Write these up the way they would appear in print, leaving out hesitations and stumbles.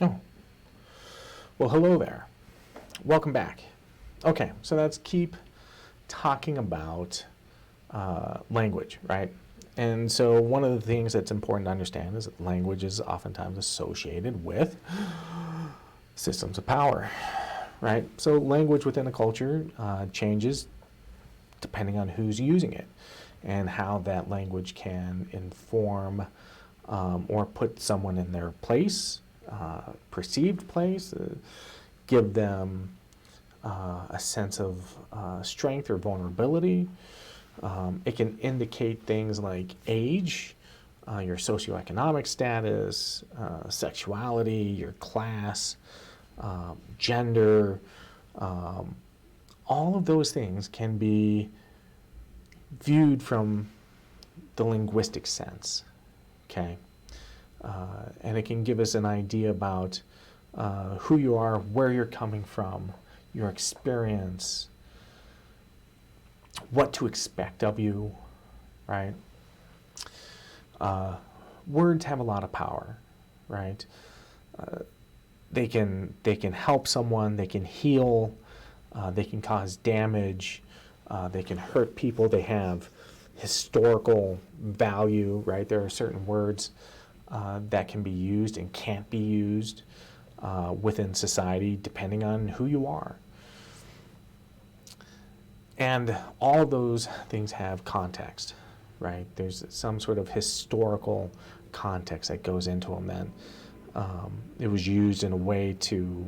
Oh, well, hello there. Welcome back. Okay, so let's keep talking about language, right? And so one of the things that's important to understand is that language is oftentimes associated with systems of power, right? So language within a culture changes depending on who's using it and how that language can inform or put someone in their place, perceived place, give them a sense of strength or vulnerability. It can indicate things like age, your socioeconomic status, sexuality, your class, gender. All of those things can be viewed from the linguistic sense, okay? And it can give us an idea about who you are, where you're coming from, your experience, what to expect of you, right? Words have a lot of power, right? They can help someone, they can heal, they can cause damage, they can hurt people, they have historical value, right? There are certain words that can be used and can't be used within society depending on who you are. And all of those things have context, right? There's some sort of historical context that goes into them. Then it was used in a way to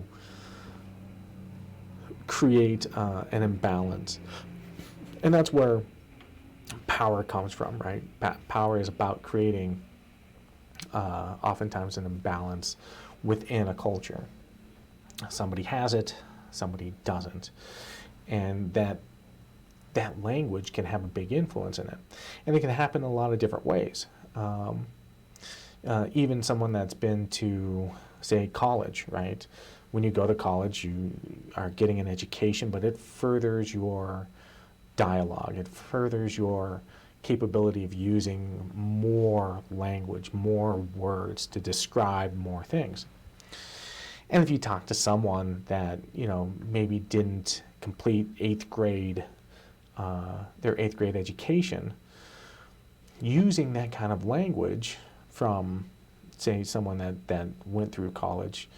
create an imbalance, and that's where power comes from, right? Power is about creating oftentimes an imbalance within a culture. Somebody has it, somebody doesn't, and that language can have a big influence in it. And it can happen in a lot of different ways. Even someone that's been to, say, college, right? When you go to college, you are getting an education, but it furthers your dialogue. It furthers your capability of using more language, more words to describe more things. And if you talk to someone that, maybe didn't complete their eighth grade education, using that kind of language from, say, someone that went through college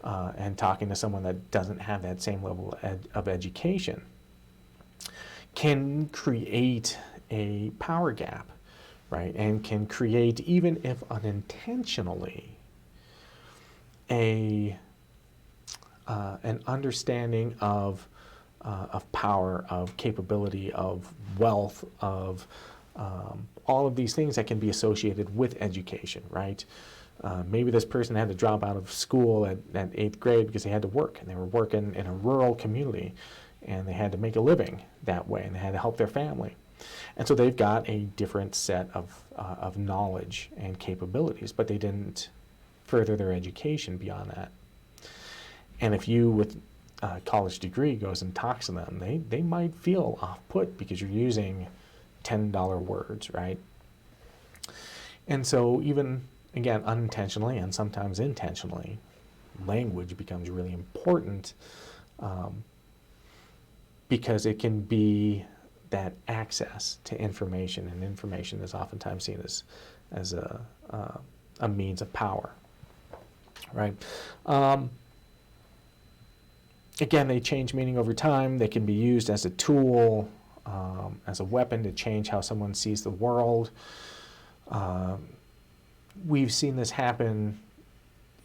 and talking to someone that doesn't have that same level of education can create a power gap, right? And can create, even if unintentionally, an understanding of power, of capability, of wealth, of all of these things that can be associated with education, right? Maybe this person had to drop out of school at eighth grade because they had to work, and they were working in a rural community, and they had to make a living that way, and they had to help their family. And so they've got a different set of knowledge and capabilities, but they didn't further their education beyond that. And if you, with a college degree, goes and talks to them, they might feel off-put because you're using $10 words, right? And so even, again, unintentionally and sometimes intentionally, language becomes really important because it can be that access to information, and information is oftentimes seen as a means of power, right? Again, they change meaning over time. They can be used as a tool, as a weapon to change how someone sees the world. We've seen this happen,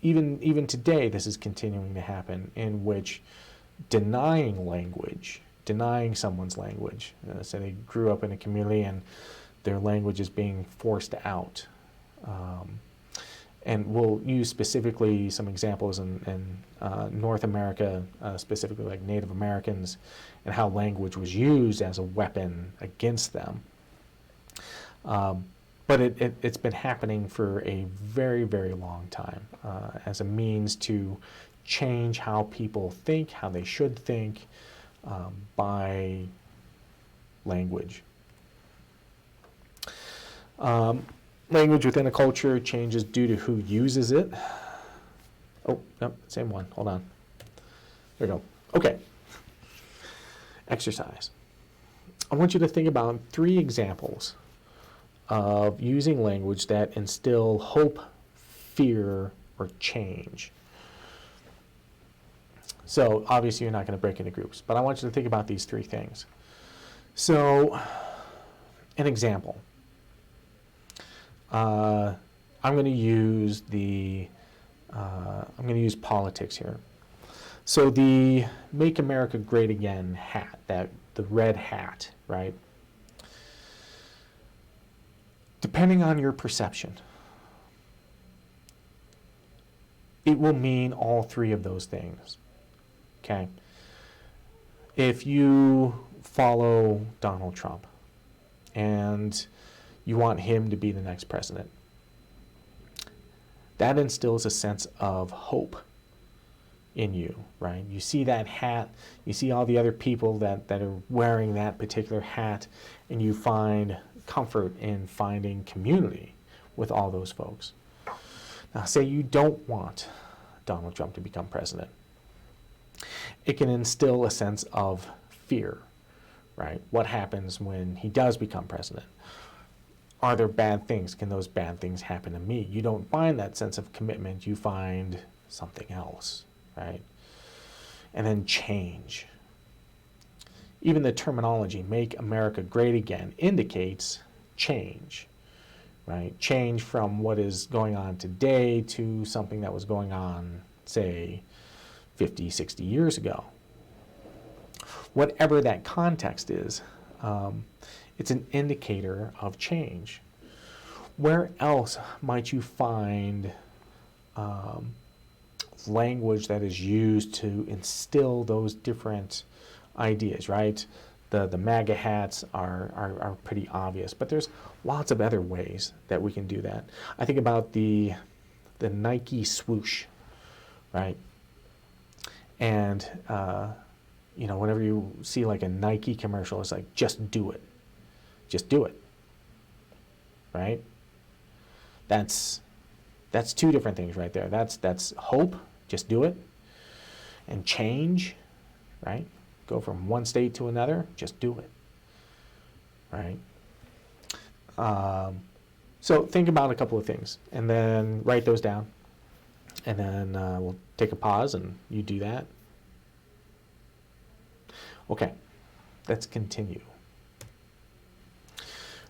even today, this is continuing to happen, in which denying someone's language, so they grew up in a community and their language is being forced out. And we'll use specifically some examples in North America, specifically like Native Americans, and how language was used as a weapon against them. But it's been happening for a very, very long time as a means to change how people think, how they should think, by language. Language within a culture changes due to who uses it. Oh, no, same one. Hold on. There we go. Okay. Exercise. I want you to think about 3 examples of using language that instill hope, fear, or change. So obviously you're not going to break into groups, but I want you to think about these 3 things. So, an example. I'm going to use politics here. So the "Make America Great Again" hat, the red hat, right? Depending on your perception, it will mean all 3 of those things. Okay? If you follow Donald Trump and you want him to be the next president, that instills a sense of hope in you, right? You see that hat, you see all the other people that are wearing that particular hat, and you find comfort in finding community with all those folks. Now, say you don't want Donald Trump to become president. It can instill a sense of fear, right? What happens when he does become president? Are there bad things? Can those bad things happen to me? You don't find that sense of commitment. You find something else, right? And then change. Even the terminology, "Make America Great Again," indicates change, right? Change from what is going on today to something that was going on, say, 50, 60 years ago. Whatever that context is, it's an indicator of change. Where else might you find language that is used to instill those different ideas, right? The MAGA hats are pretty obvious, but there's lots of other ways that we can do that. I think about the Nike swoosh, right? And whenever you see like a Nike commercial, it's like, just do it. Just do it. Right? That's 2 different things right there. That's hope, just do it. And change, right? Go from one state to another, just do it. Right? So think about a couple of things and then write those down. And then we'll take a pause and you do that. Okay, let's continue.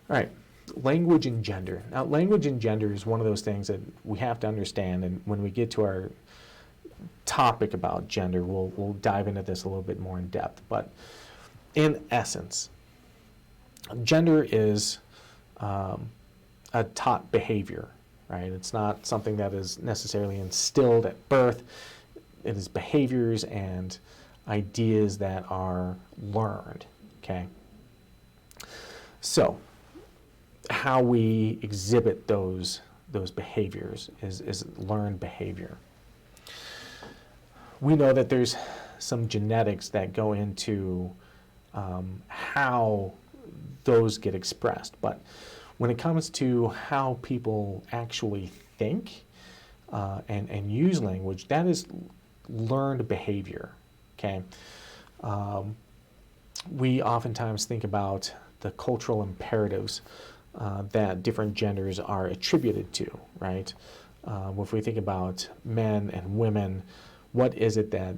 All right, language and gender. Now, language and gender is one of those things that we have to understand, and when we get to our topic about gender, we'll dive into this a little bit more in depth. But in essence, gender is a taught behavior, right? It's not something that is necessarily instilled at birth. It is behaviors and ideas that are learned, okay? So, how we exhibit those behaviors is learned behavior. We know that there's some genetics that go into how those get expressed, but when it comes to how people actually think and use language, that is learned behavior, okay? We oftentimes think about the cultural imperatives that different genders are attributed to, right? If we think about men and women, what is it that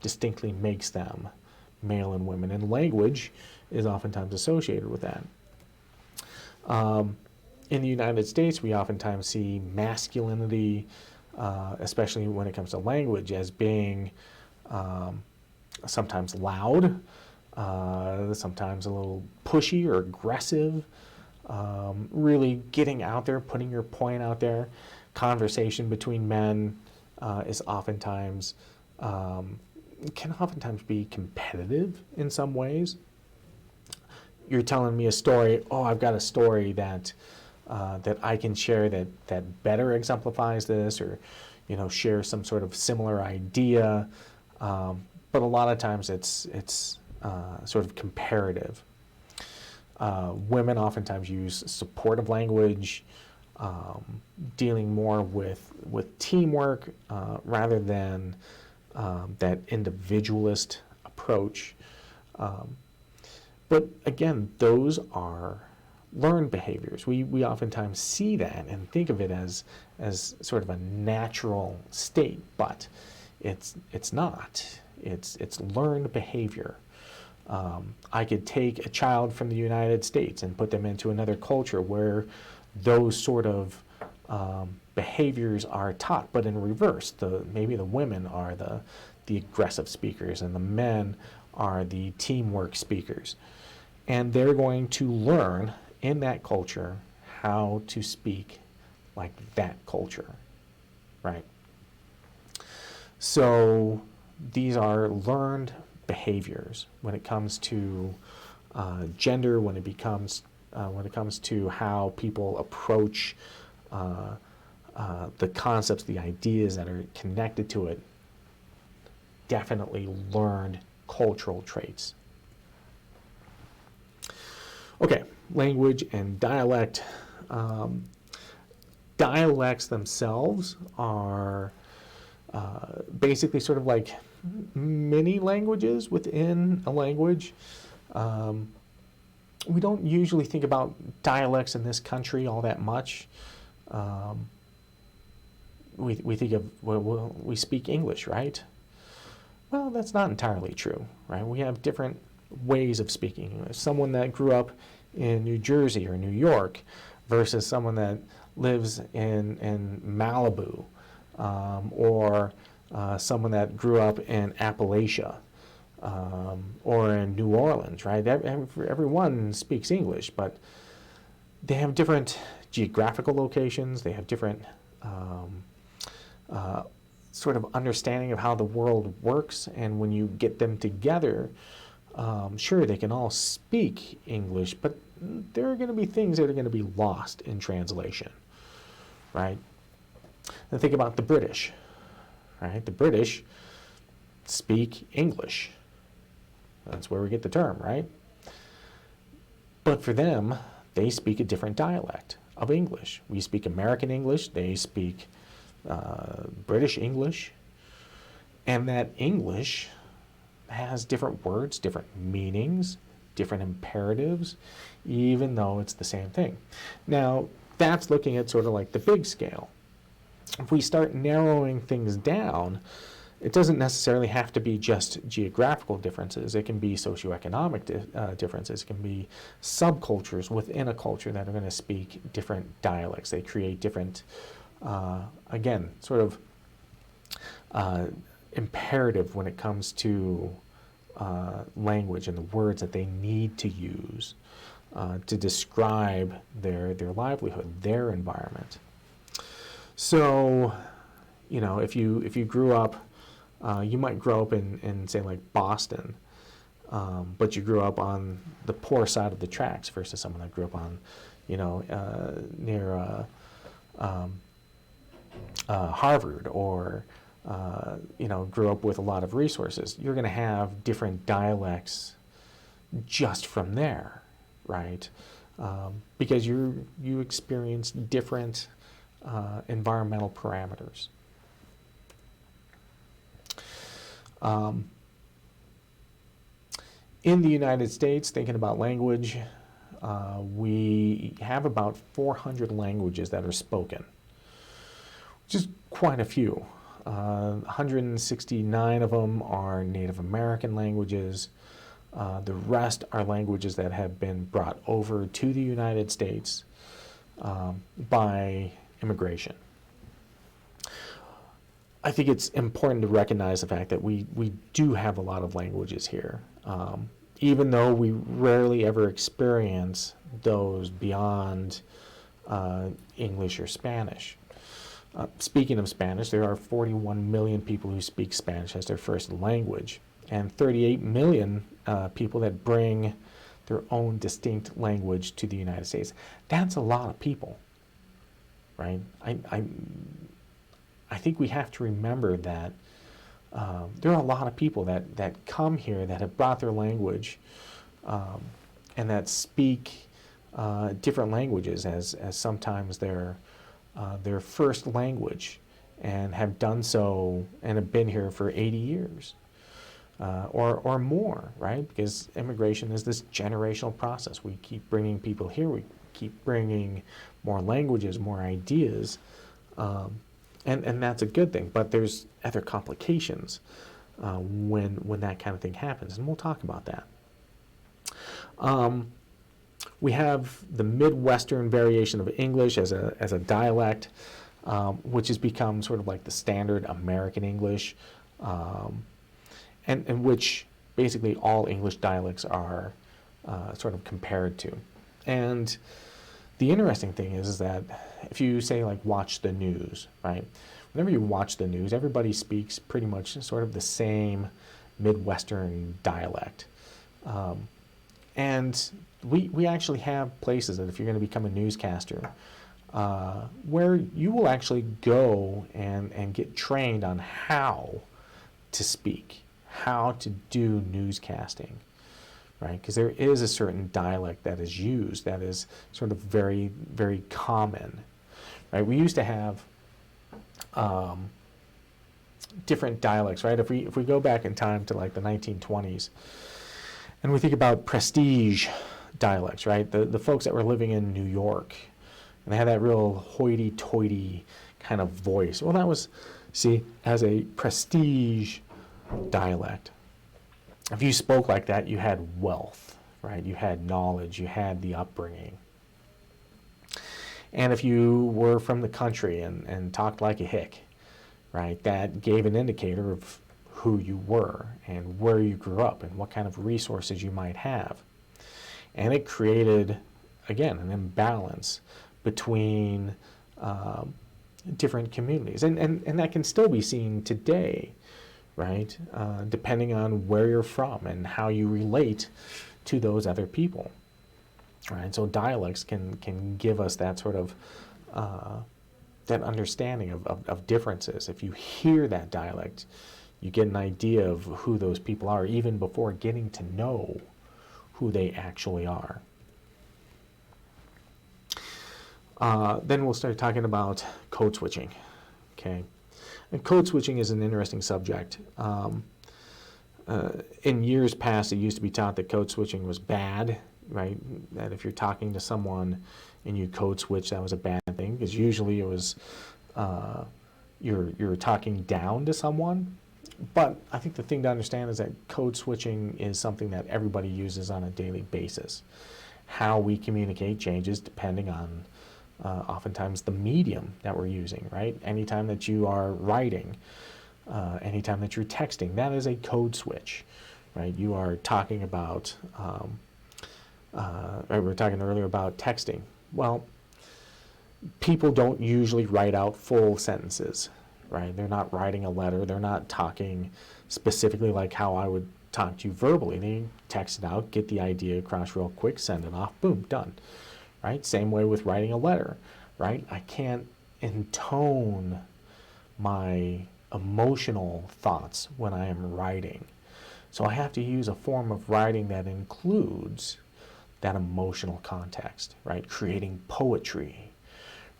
distinctly makes them male and women? And language is oftentimes associated with that. In the United States, we oftentimes see masculinity, especially when it comes to language, as being sometimes loud, sometimes a little pushy or aggressive, really getting out there, putting your point out there. Conversation between men is oftentimes, can oftentimes be competitive in some ways. You're telling me a story, oh, I've got a story that I can share that better exemplifies this, or share some sort of similar idea. But a lot of times it's sort of comparative. Women oftentimes use supportive language. dealing more with teamwork rather than that individualist approach. But again, those are learned behaviors. We oftentimes see that and think of it as sort of a natural state, but it's not. It's learned behavior. I could take a child from the United States and put them into another culture where those sort of behaviors are taught, but in reverse. Maybe the women are the aggressive speakers and the men are the teamwork speakers. And they're going to learn in that culture how to speak like that culture, right? So these are learned behaviors when it comes to gender, when it comes to how people approach the concepts, the ideas that are connected to it. Definitely learned cultural traits. Okay, language and dialect. Dialects themselves are basically sort of like mini languages within a language. We don't usually think about dialects in this country all that much. We think of, well, we speak English, right? Well, that's not entirely true, right? We have different ways of speaking English. Someone that grew up in New Jersey or New York versus someone that lives in Malibu, or someone that grew up in Appalachia, or in New Orleans, right? Everyone speaks English, but they have different geographical locations. They have different sort of understanding of how the world works, and when you get them together, sure, they can all speak English, but there are going to be things that are going to be lost in translation, right? And think about the British, right? The British speak English. That's where we get the term, right? But for them, they speak a different dialect of English. We speak American English, they speak British English, and that English has different words, different meanings, different imperatives, even though it's the same thing. Now, that's looking at sort of like the big scale. If we start narrowing things down, it doesn't necessarily have to be just geographical differences. It can be socioeconomic differences. It can be subcultures within a culture that are going to speak different dialects. They create different, again, sort of imperative when it comes to language and the words that they need to use to describe their livelihood, their environment. So, you know, if you grew up, you might grow up in say like Boston, but you grew up on the poor side of the tracks versus someone that grew up on, you know, near Harvard, or you know, grew up with a lot of resources. You're going to have different dialects just from there, right? Because you experience different environmental parameters. In the United States, thinking about language, we have about 400 languages that are spoken, which is quite a few. 169 of them are Native American languages. The rest are languages that have been brought over to the United States by immigration. I think it's important to recognize the fact that we do have a lot of languages here, even though we rarely ever experience those beyond English or Spanish. Speaking of Spanish, there are 41 million people who speak Spanish as their first language, and 38 million people that bring their own distinct language to the United States. That's a lot of people, right? I think we have to remember that there are a lot of people that come here that have brought their language and that speak different languages as sometimes their first language, and have done so and have been here for 80 years or more, right? Because immigration is this generational process. We keep bringing people here. We keep bringing more languages, more ideas, and that's a good thing. But there's other complications when that kind of thing happens, and we'll talk about that. We have the Midwestern variation of English as a dialect, which has become sort of like the standard American English, and which basically all English dialects are sort of compared to. And the interesting thing is that if you say, like, watch the news, right? Whenever you watch the news, everybody speaks pretty much sort of the same Midwestern dialect. And we actually have places that if you're going to become a newscaster, where you will actually go and get trained on how to speak, how to do newscasting, right? Because there is a certain dialect that is used that is sort of very, very common, right? We used to have different dialects, right? If we go back in time to like the 1920s, and we think about prestige dialects, right? The folks that were living in New York, and they had that real hoity-toity kind of voice. Well, that was, as a prestige dialect. If you spoke like that, you had wealth, right? You had knowledge, you had the upbringing. And if you were from the country and talked like a hick, right, that gave an indicator of who you were and where you grew up and what kind of resources you might have. And it created, again, an imbalance between different communities. And that can still be seen today, right, depending on where you're from and how you relate to those other people. Right? So dialects can give us that sort of that understanding of differences. If you hear that dialect, you get an idea of who those people are even before getting to know who they actually are. Then we'll start talking about code switching. Okay, and code switching is an interesting subject. In years past, it used to be taught that code switching was bad, right? That if you're talking to someone and you code switch, that was a bad thing, because usually it was you're talking down to someone. But I think the thing to understand is that code switching is something that everybody uses on a daily basis. How we communicate changes depending on oftentimes the medium that we're using, right? Anytime that you are writing, anytime that you're texting, that is a code switch, right? You are talking about, we were talking earlier about texting. Well, people don't usually write out full sentences, right? They're not writing a letter. They're not talking specifically like how I would talk to you verbally. They text it out, get the idea across real quick, send it off, boom, done, right? Same way with writing a letter, right? I can't intone my emotional thoughts when I am writing. So I have to use a form of writing that includes that emotional context, right? Creating poetry,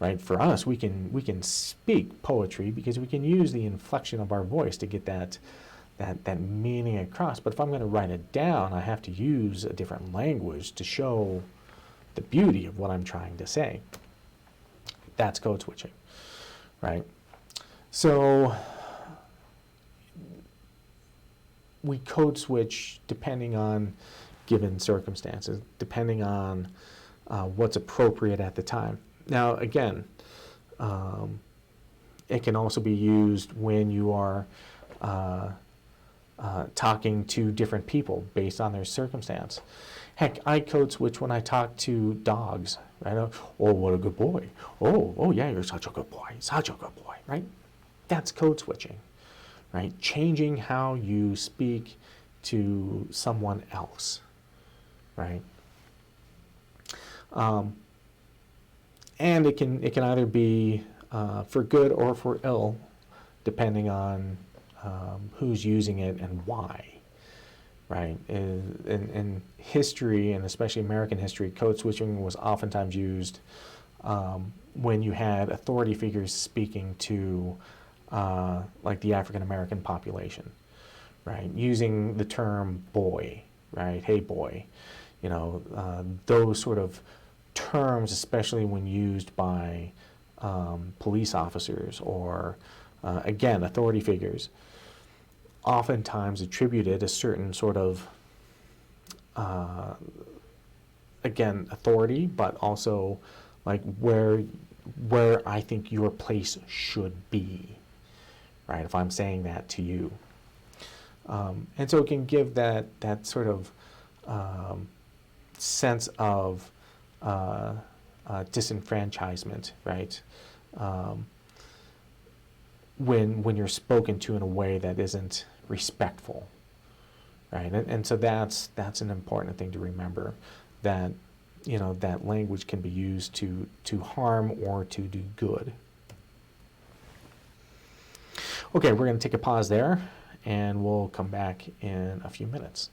right? For us, we can speak poetry because we can use the inflection of our voice to get that meaning across. But if I'm going to write it down, I have to use a different language to show the beauty of what I'm trying to say. That's code switching, right? So we code switch depending on given circumstances, depending on what's appropriate at the time. Now, again, it can also be used when you are talking to different people based on their circumstance. Heck, I code switch when I talk to dogs, right? Oh, what a good boy. Oh, yeah, you're such a good boy, right? That's code switching, right? Changing how you speak to someone else, right? And it can either be for good or for ill, depending on who's using it and why, right? In history, and especially American history, code switching was oftentimes used when you had authority figures speaking to like the African American population, right? Using the term boy, right? Hey boy, you know, those sort of terms, especially when used by police officers or, again, authority figures, oftentimes attributed a certain sort of, again, authority, but also like where I think your place should be, right? If I'm saying that to you. And so it can give that sort of sense of disenfranchisement, right? When you're spoken to in a way that isn't respectful, right? And so that's an important thing to remember, that you know that language can be used to harm or to do good. Okay, we're going to take a pause there, and we'll come back in a few minutes.